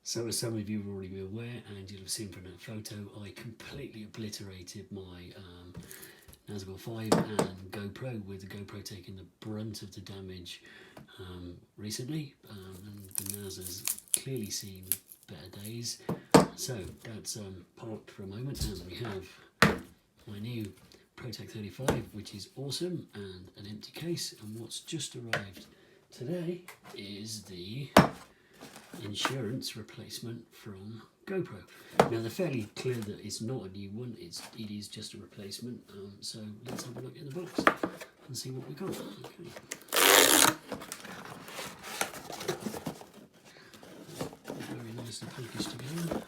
So as some of you will already be aware, and you'll have seen from that photo, I completely obliterated my Nazgul 5 and GoPro, with the GoPro taking the brunt of the damage recently, and the Naz has clearly seen better days. So that's parked for a moment, and we have my new ProTech 35, which is awesome, and an empty case. And what's just arrived today is the insurance replacement from GoPro. Now they're fairly clear that it's not a new one, it is just a replacement. So let's have a look in the box and see what we got. Okay. Very nicely packaged together.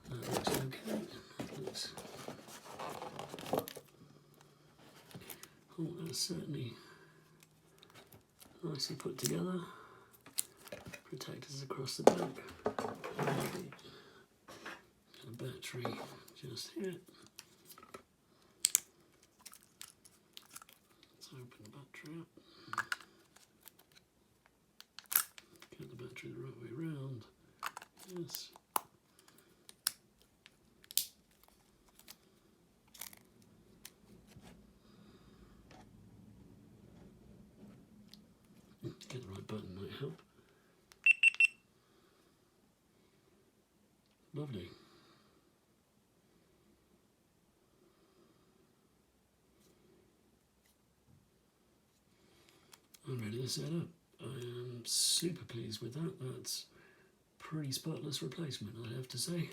That looks okay. That looks... Oh, that's certainly nicely put together. Protectors across the back. Okay. A battery just here. Let's open the battery up. Get the battery the right way round. Yes. Get the right button might help. Lovely. I'm ready to set up. I am super pleased with that. That's pretty spotless replacement, I have to say.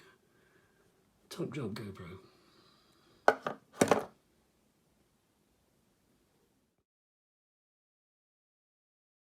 Top job, GoPro.